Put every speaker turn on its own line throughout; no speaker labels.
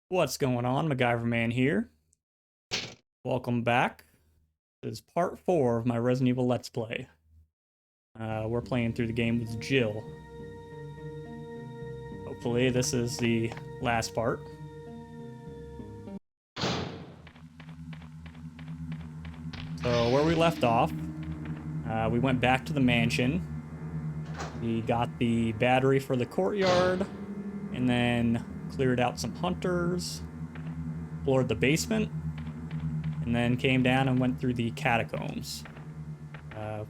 What's going on? MacGyver Man here. Welcome back. This is part 4 of my Resident Evil Let's Play. We're playing through the game with Jill. Hopefully this is the last part. So where we left off, we went back to the mansion. We got the battery for the courtyard, and then cleared out some hunters, explored the basement, and then came down and went through the catacombs.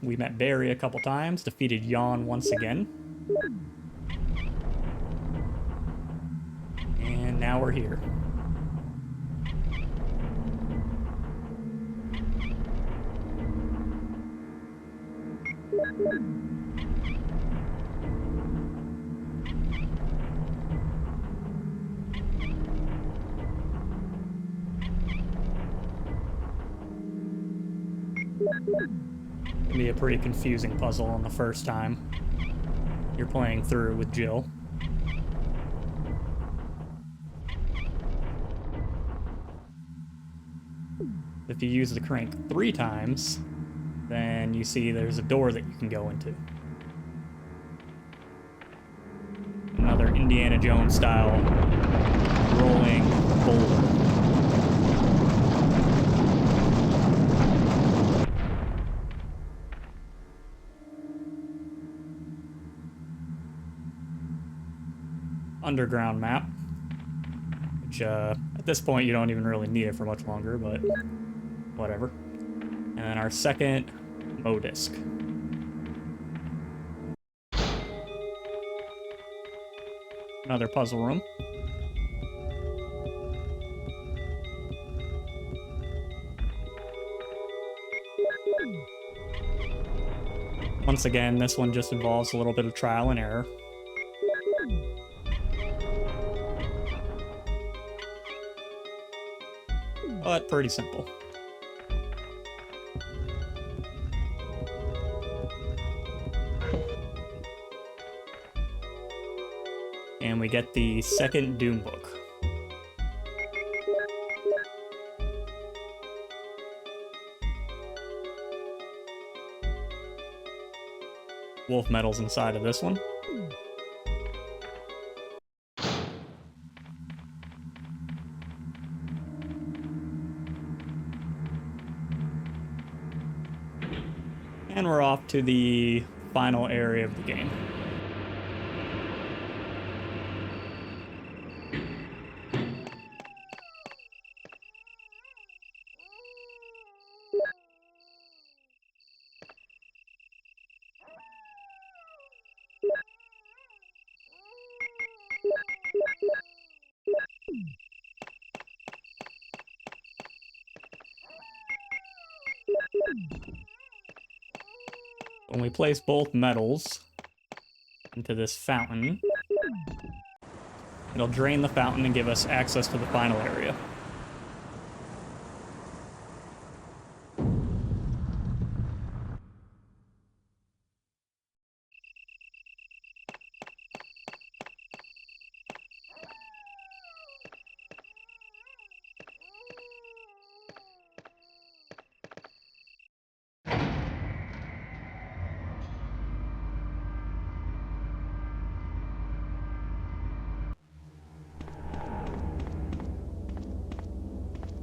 We met Barry a couple times, defeated Yawn once again. And now we're here. Can be a pretty confusing puzzle on the first time you're playing through with Jill. If you use the crank 3 times, then you see there's a door that you can go into. Another Indiana Jones style rolling boulder. Underground map, which at this point you don't even really need it for much longer, but whatever. And then our second Modisc. Another puzzle room. Once again, this one just involves a little bit of trial and error. But pretty simple. And we get the second Doom book. Wolf medals inside of this one. And we're off to the final area of the game. When we place both metals into this fountain, it'll drain the fountain and give us access to the final area.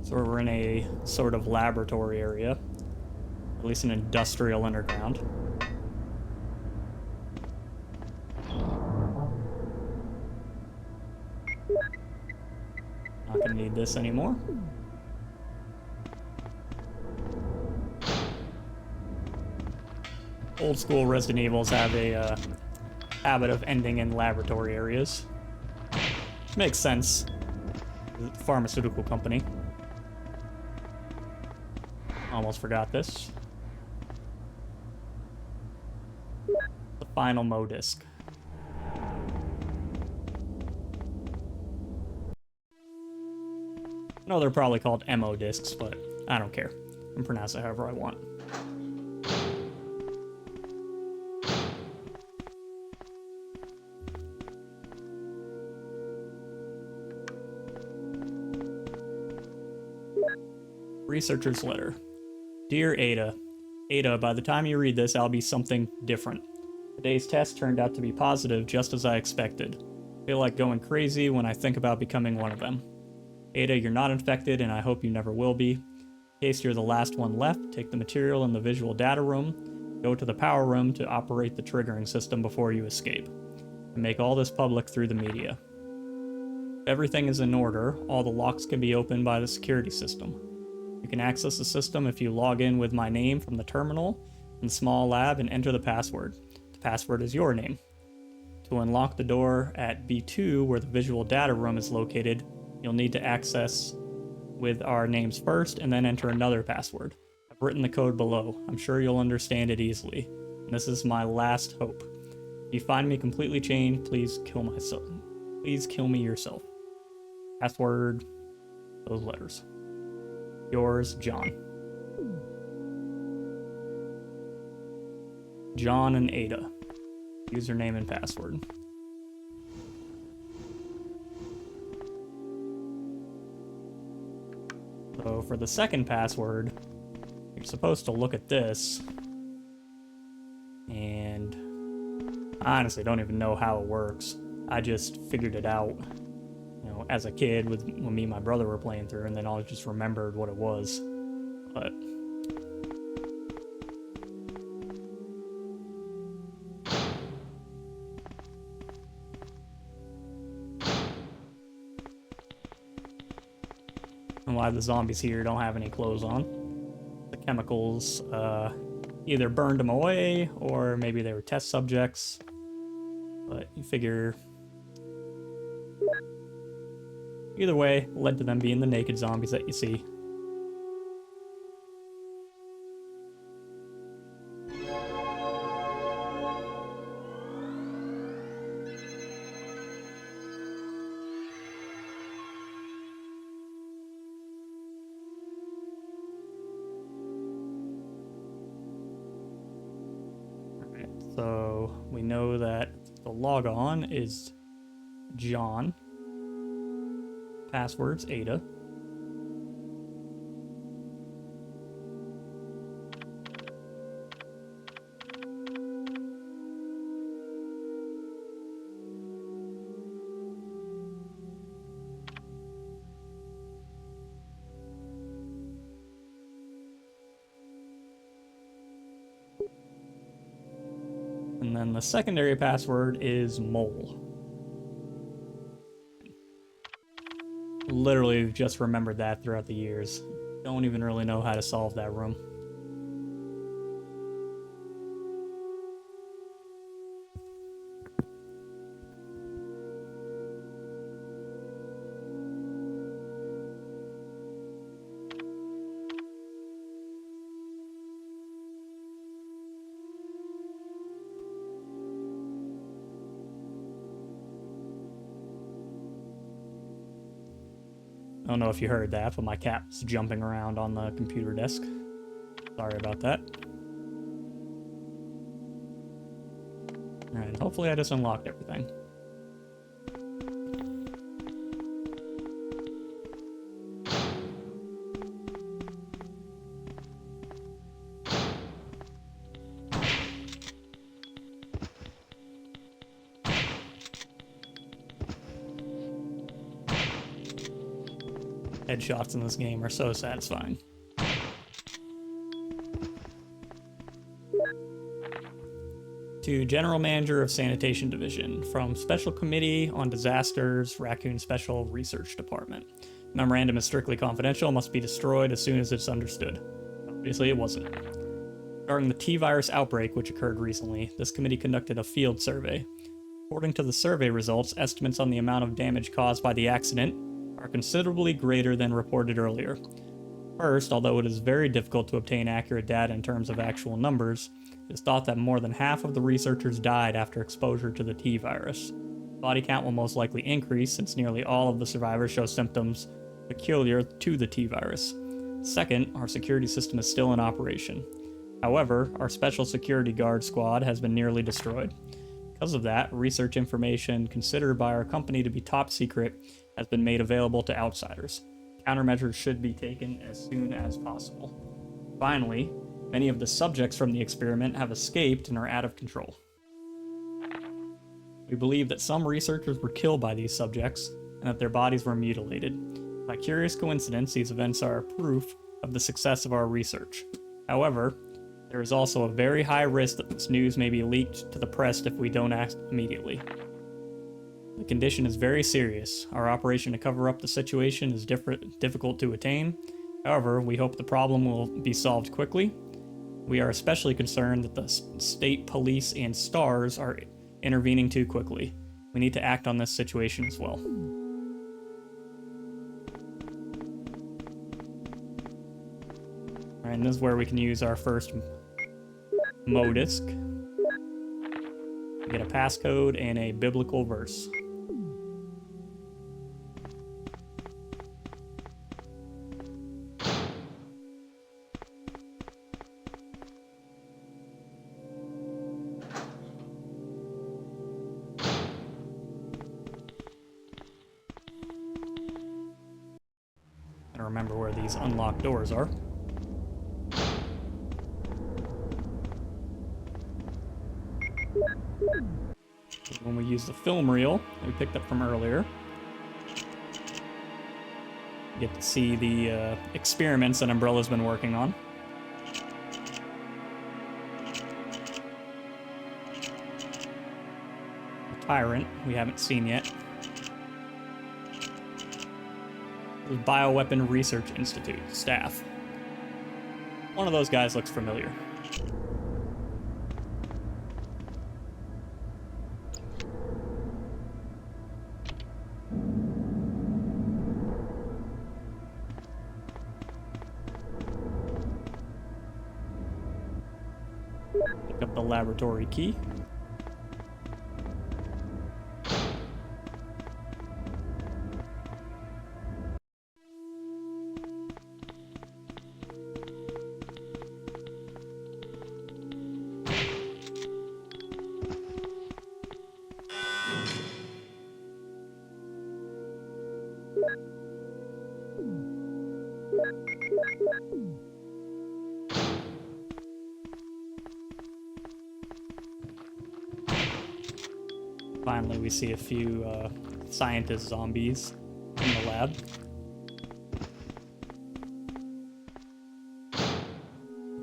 So we're in a sort of laboratory area, at least an industrial underground. Not gonna need this anymore. Old school Resident Evils have a habit of ending in laboratory areas. Which makes sense. Pharmaceutical company. Almost forgot this. The final Modisc. No, they're probably called MO discs, but I don't care. I can pronounce it however I want. Researcher's letter. Dear Ada, by the time you read this, I'll be something different. Today's test turned out to be positive, just as I expected. I feel like going crazy when I think about becoming one of them. Ada, you're not infected, and I hope you never will be. In case you're the last one left, take the material in the visual data room, go to the power room to operate the triggering system before you escape, and make all this public through the media. If everything is in order, all the locks can be opened by the security system. You can access the system if you log in with my name from the terminal in the small lab and enter the password. The password is your name. To unlock the door at B2, where the visual data room is located, you'll need to access with our names first and then enter another password. I've written the code below. I'm sure you'll understand it easily. And this is my last hope. If you find me completely changed, please kill myself. Please kill me yourself. Password, those letters. Yours, John. John and Ada. Username and password. So for the second password, you're supposed to look at this, and I honestly don't even know how it works. I just figured it out, as a kid when me and my brother were playing through, and then I just remembered what it was. But and why the zombies here don't have any clothes on. The chemicals either burned them away, or maybe they were test subjects. But you figure either way led to them being the naked zombies that you see. So we know that the logon is John. Password's Ada. And then the secondary password is mole. Literally just remembered that throughout the years. Don't even really know how to solve that room. I don't know if you heard that, but my cat's jumping around on the computer desk. Sorry about that. Alright, hopefully I just unlocked everything. Headshots in this game are so satisfying. To General Manager of Sanitation Division, from Special Committee on Disasters, Raccoon Special Research Department. Memorandum is strictly confidential, must be destroyed as soon as it's understood. Obviously it wasn't. Regarding the T-virus outbreak, which occurred recently, this committee conducted a field survey. According to the survey results, estimates on the amount of damage caused by the accident are considerably greater than reported earlier. First, although it is very difficult to obtain accurate data in terms of actual numbers, it is thought that more than half of the researchers died after exposure to the T-virus. Body count will most likely increase since nearly all of the survivors show symptoms peculiar to the T-virus. Second, our security system is still in operation. However, our special security guard squad has been nearly destroyed. Because of that, research information considered by our company to be top secret has been made available to outsiders. Countermeasures should be taken as soon as possible. Finally, many of the subjects from the experiment have escaped and are out of control. We believe that some researchers were killed by these subjects and that their bodies were mutilated. By curious coincidence, these events are proof of the success of our research. However, there is also a very high risk that this news may be leaked to the press if we don't act immediately. The condition is very serious. Our operation to cover up the situation is difficult to attain. However, we hope the problem will be solved quickly. We are especially concerned that the state police and STARS are intervening too quickly. We need to act on this situation as well. Alright, and this is where we can use our first modisc. Get a passcode and a biblical verse. And remember where these unlocked doors are. When we use the film reel that we picked up from earlier, you get to see the experiments that Umbrella's been working on. The Tyrant, we haven't seen yet. The Bioweapon Research Institute staff. One of those guys looks familiar. Pick up the laboratory key. Finally, we see a few scientist zombies in the lab.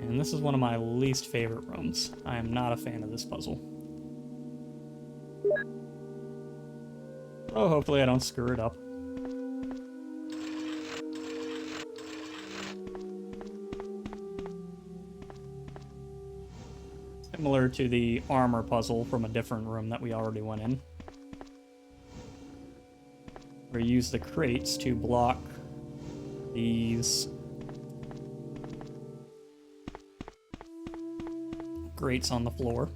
And this is one of my least favorite rooms. I am not a fan of this puzzle. Oh, hopefully I don't screw it up. Similar to the armor puzzle from a different room that we already went in. We use the crates to block these grates on the floor.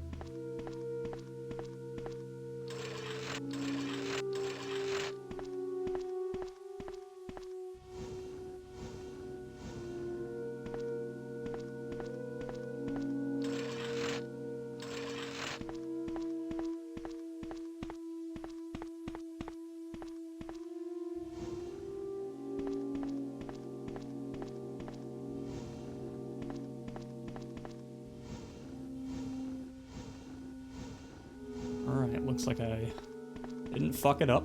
Alright, looks like I didn't fuck it up.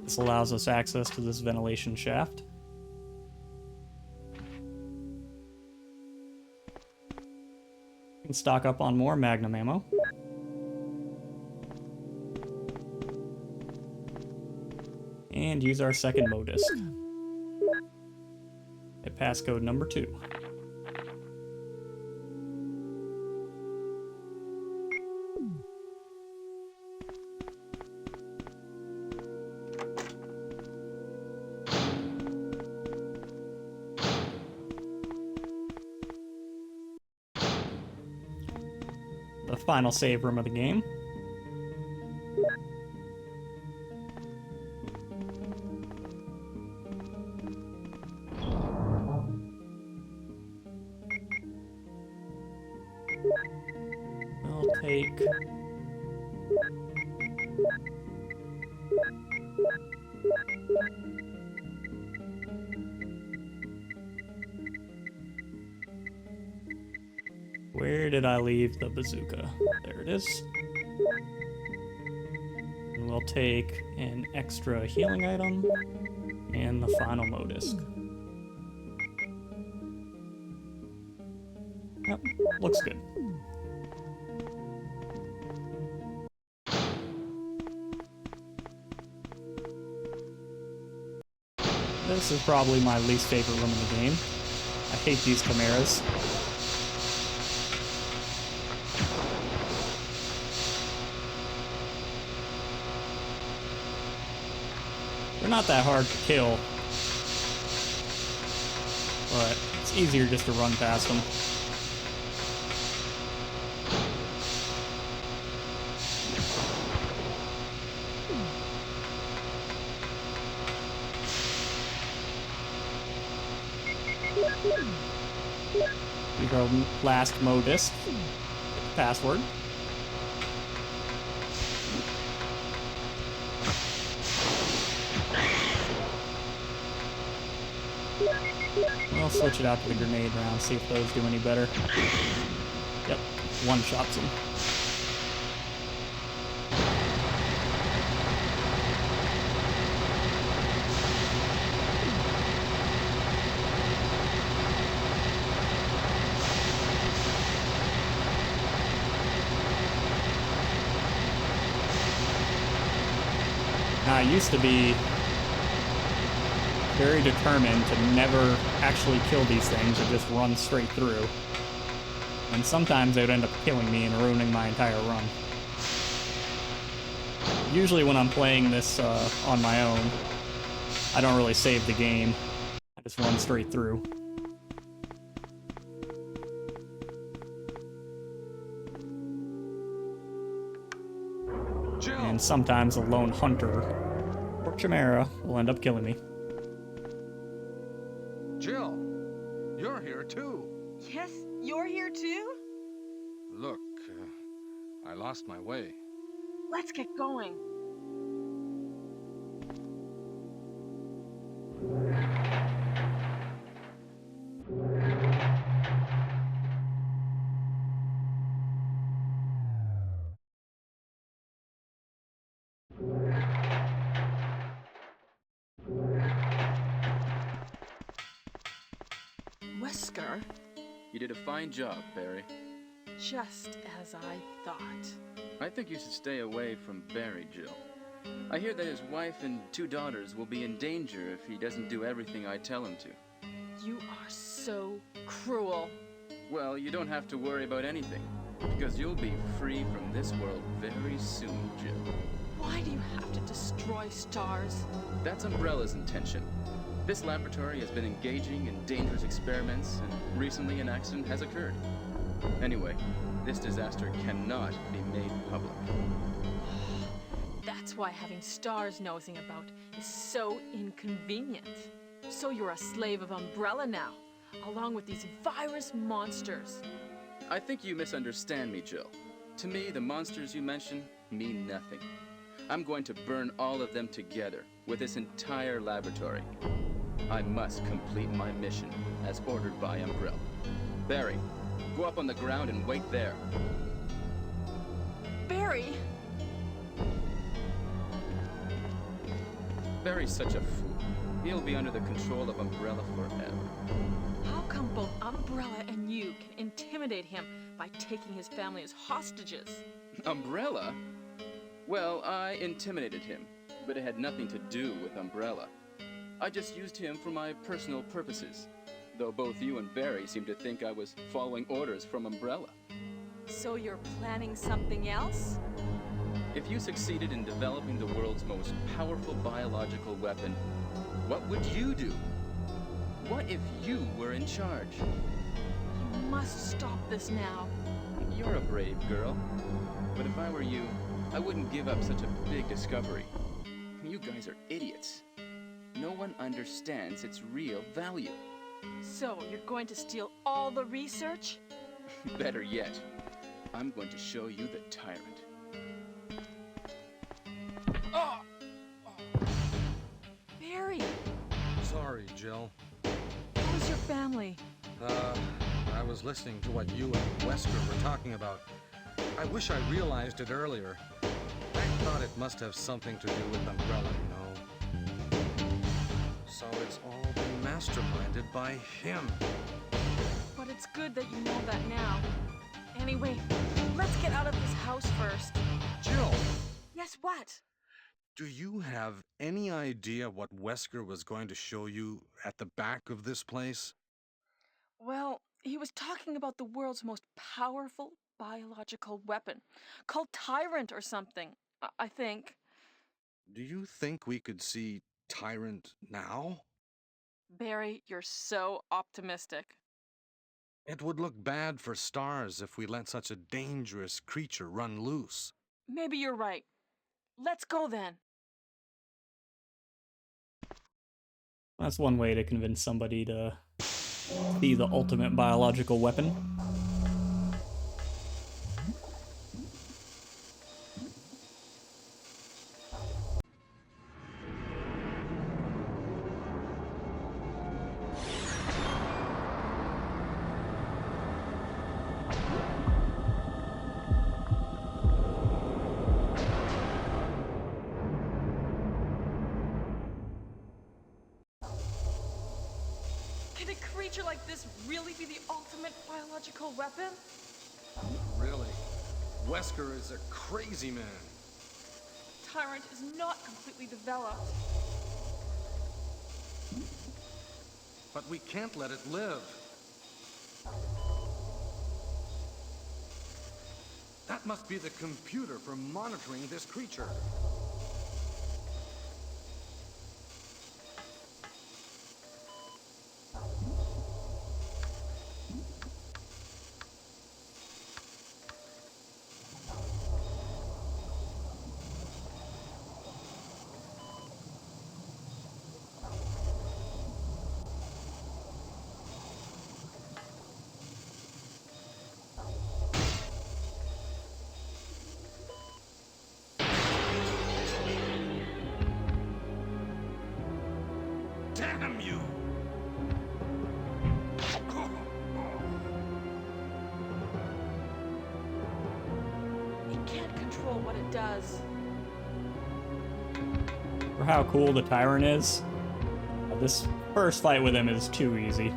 This allows us access to this ventilation shaft. We can stock up on more Magnum ammo. And use our second modisc. At passcode number 2. The final save room of the game. take... Where did I leave the bazooka? There it is. And we'll take an extra healing item and the final Modisc. Yep, looks good. This is probably my least favorite room in the game. I hate these chimeras. They're not that hard to kill, but it's easier just to run past them. Here's our last Modisc password. I'll switch it out to the grenade round, see if those do any better. Yep, one-shots them. Now, I used to be very determined to never actually kill these things or just run straight through. And sometimes they would end up killing me and ruining my entire run. Usually when I'm playing this on my own, I don't really save the game. I just run straight through.
Jill.
And sometimes a lone hunter or chimera will end up killing me.
Jill, you're here too.
Yes, you're here too?
Look, I lost my way.
Let's get going. Wesker,
You did a fine job, Barry.
just as I thought.
I think you should stay away from Barry, Jill. I hear that his wife and 2 daughters will be in danger if he doesn't do everything I tell him to.
You are so cruel.
Well, you don't have to worry about anything, because you'll be free from this world very soon, Jill.
Why do you have to destroy stars?
That's Umbrella's intention. This laboratory has been engaging in dangerous experiments, and recently an accident has occurred. Anyway, this disaster cannot be made public.
That's why having stars nosing about is so inconvenient. So you're a slave of Umbrella now, along with these virus monsters.
I think you misunderstand me, Jill. To me, the monsters you mention mean nothing. I'm going to burn all of them together with this entire laboratory. I must complete my mission as ordered by Umbrella. Barry, go up on the ground and wait there.
Barry!
Barry's such a fool. He'll be under the control of Umbrella forever.
How come both Umbrella and you can intimidate him by taking his family as hostages?
Umbrella? Well, I intimidated him, but it had nothing to do with Umbrella. I just used him for my personal purposes, though both you and Barry seem to think I was following orders from Umbrella.
So you're planning something else?
If you succeeded in developing the world's most powerful biological weapon, what would you do? What if you were in charge?
You must stop this now.
You're a brave girl, but if I were you, I wouldn't give up such a big discovery. You guys are idiots. No one understands its real value.
So you're going to steal all the research?
Better yet, I'm going to show you the tyrant.
Barry,
Sorry, Jill.
how was your family?
I was listening to what you and Wesker were talking about. I wish I realized it earlier. I thought it must have something to do with Umbrella, you know. So it's all been masterminded by him.
But it's good that you know that now. Anyway, let's get out of this house first.
Jill,
Yes, what?
do you have any idea what Wesker was going to show you at the back of this place?
Well, he was talking about the world's most powerful biological weapon, called Tyrant or something, I think.
Do you think we could see Tyrant now?
Barry, you're so optimistic.
It would look bad for Stars if we let such a dangerous creature run loose.
Maybe you're right. Let's go then.
That's one way to convince somebody to be the ultimate biological weapon.
Can a creature like this really be the ultimate biological weapon?
Really? Wesker is a crazy man.
Tyrant is not completely developed.
But we can't let it live. That must be the computer for monitoring this creature. Damn you!
It can't control what it does.
For how cool the Tyrant is, this first fight with him is too easy.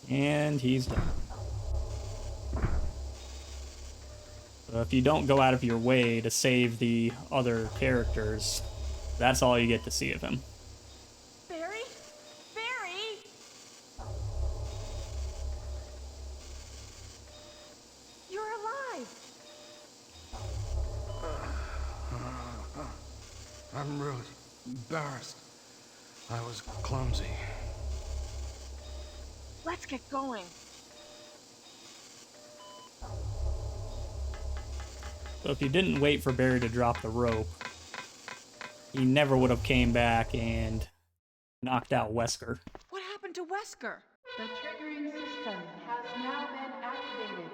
And he's done. So if you don't go out of your way to save the other characters, that's all you get to see of him.
Barry? Barry! You're alive!
I'm really embarrassed. I was clumsy.
Let's get going.
So if you didn't wait for Barry to drop the rope, he never would have came back and knocked out Wesker.
What happened to Wesker?
The triggering system has now been activated.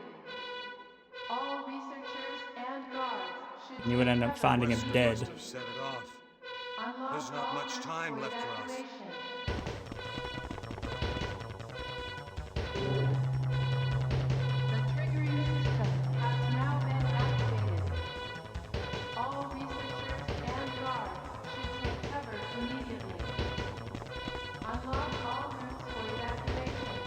All researchers and guards should
And you would end up finding him
Wesker
dead.
must have set it off.
unlock
There's not
all
much
rooms
time
for
left for us.
evacuation. The triggering system has now been activated. All researchers and guards should take cover immediately. Unlock all rooms for evacuation.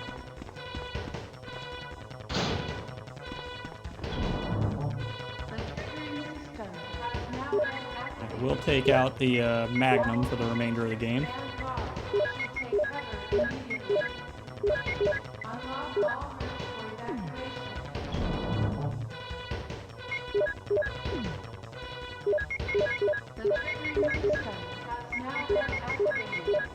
The triggering system has now been activated.
We'll take out the Magnum for the remainder of the game.
And guards should take cover immediately. Unlock all rooms for evacuation. The triggering system has now been activated.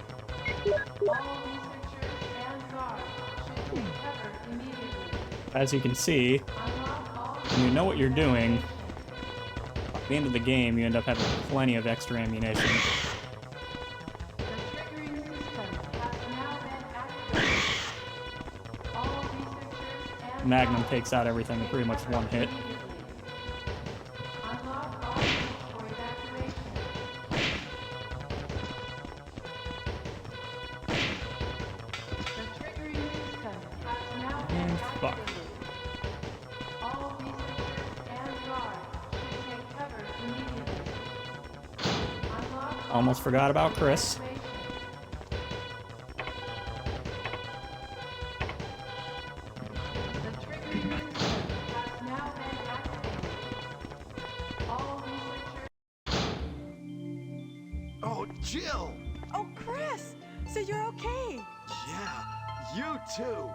All researchers and guards should take cover immediately.
As you can see,
Unlock all
when you know what you're doing,
evacuation.
at the end of the game, you end up having plenty of extra ammunition.
The triggering system has now been activated. All researchers
Magnum takes out everything in pretty much one hit.
Unlock all routes for evacuation. The triggering system has now been
And fuck.
activated. All researchers and guards should take cover immediately. Unlock all
Almost forgot about Chris.
evacuation. The triggering system has now been activated. All researchers.
Oh, Jill!
Oh, Chris! So you're okay?
Yeah, you too!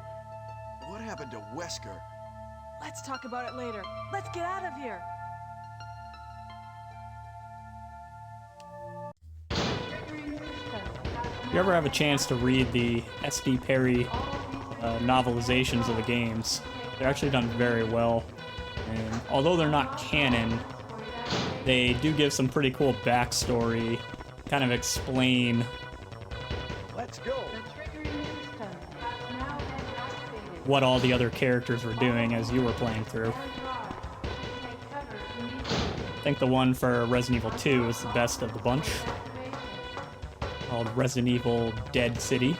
What happened to Wesker?
Let's talk about it later. Let's get out of here.
If you ever have a chance to read the S.D. Perry novelizations of the games, they're actually done very well. And although they're not canon, they do give some pretty cool backstory, kind of explain
Let's go!
The triggering system has now been activated.
what all the other characters were doing as you were playing through.
And guards should take cover immediately.
I think the one for Resident Evil 2 is the best of the bunch,
Evacuation.
called Resident Evil Dead City.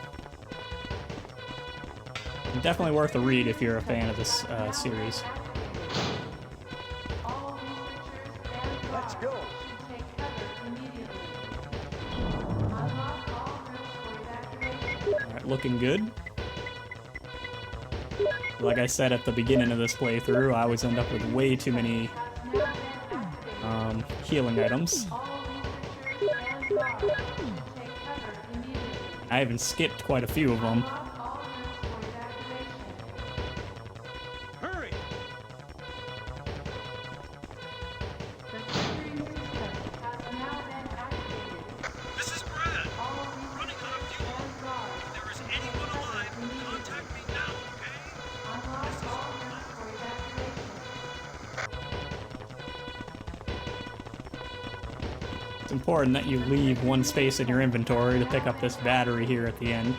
Definitely worth a read if you're a fan of this series.
All researchers and
Let's
guards
go!
should take cover immediately. Unlock all routes for evacuation.
Alright, looking good. Like I said at the beginning of this playthrough, I always end up with way too many
Has now been activated.
healing items.
All researchers and guards should take cover immediately.
I even skipped quite a few of them.
Unlock all routes for evacuation.
Hurry!
The triggering system has now been activated.
This is Brad.
All
Running out of
researchers
fuel.
and guards
If there is
should take
anyone
cover
alive,
immediately.
contact me now, okay?
Unlock all routes for evacuation.
It's important that you leave one space in your inventory to pick up this battery here at the end.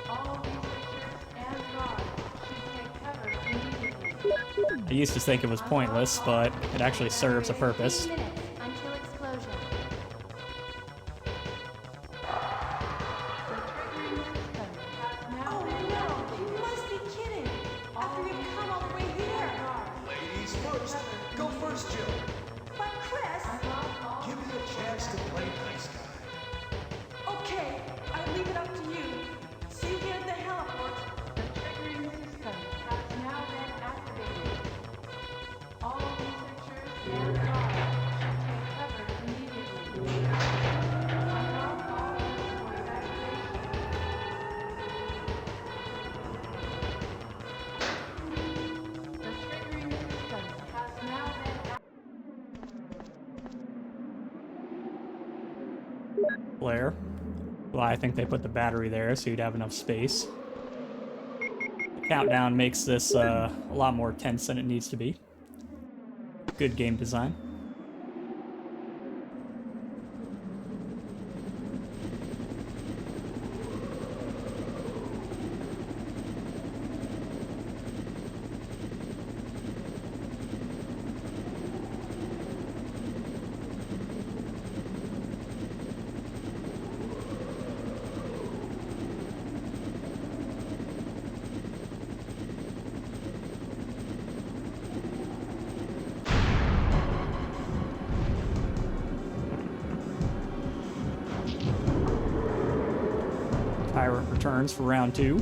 All researchers and guards should take cover immediately.
I used to think it was pointless, but it actually serves a purpose.
15 minutes until explosion.
The triggering system has now
Oh
been
no!
activated.
You must be kidding! After we've come all the way here!
Ladies first! Go first, Jill!
But Chris!
Unlock all
Give me a chance to play nice guy.
Okay, I leave it up to you. See you here at the heliport.
The triggering system has now been activated. All researchers and guards should take cover immediately. Unlock all routes for evacuation. The triggering system has now been activated.
Blair. Well, I think they put the battery there so you'd have enough space. The countdown makes this a lot more tense than it needs to be. Good game design. Tyrant returns for round 2.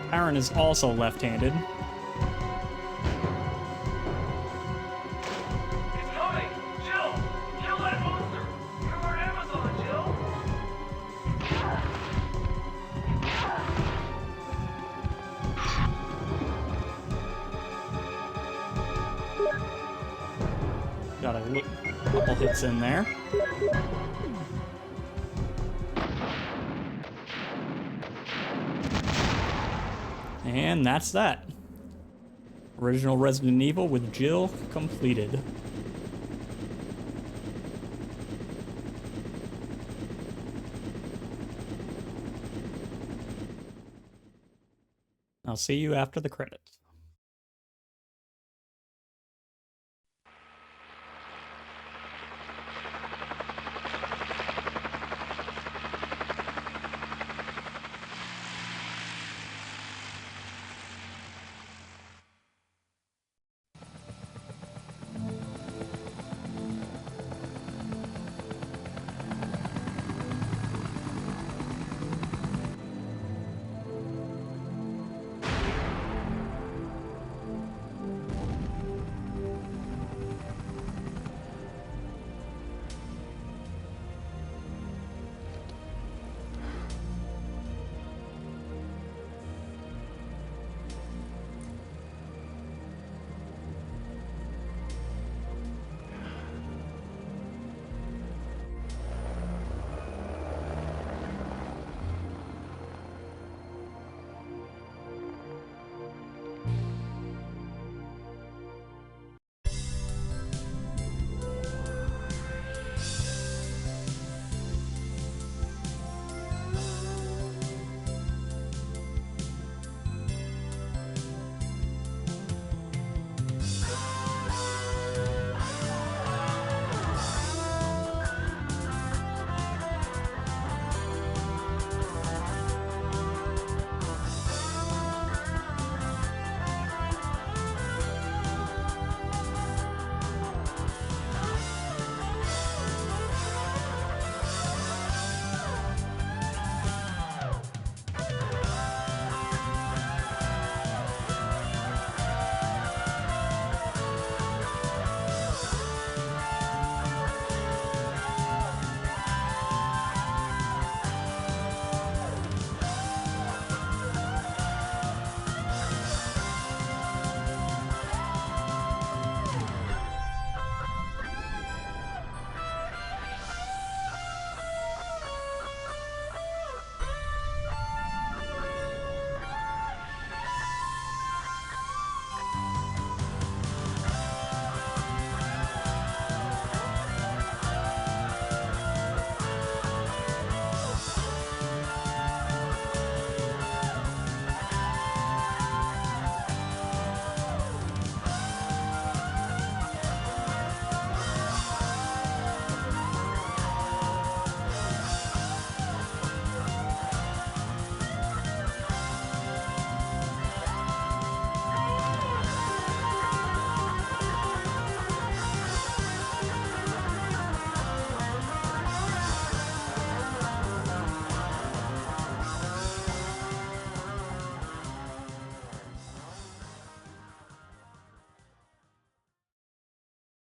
Tyrant is also left-handed.
It's coming! Jill! Kill that monster! You're our Amazon, Jill!
Got a couple hits in there. And that's that. Original Resident Evil with Jill completed. I'll see you after the credits.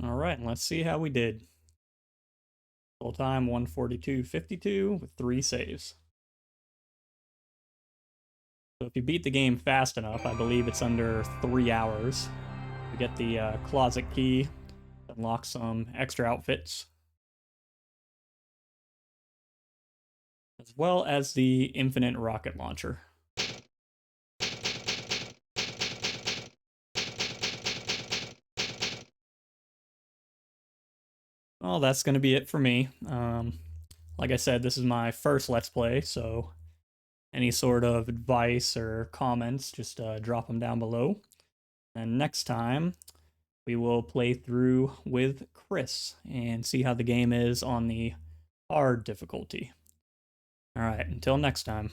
All right, let's see how we did. Full time 142.52 with 3 saves. So if you beat the game fast enough, I believe it's under 3 hours. You get the closet key, unlock some extra outfits, as well as the infinite rocket launcher. Well, that's going to be it for me. Like I said, this is my first Let's Play, so any sort of advice or comments, just drop them down below. And next time, we will play through with Chris and see how the game is on the hard difficulty. Alright, until next time.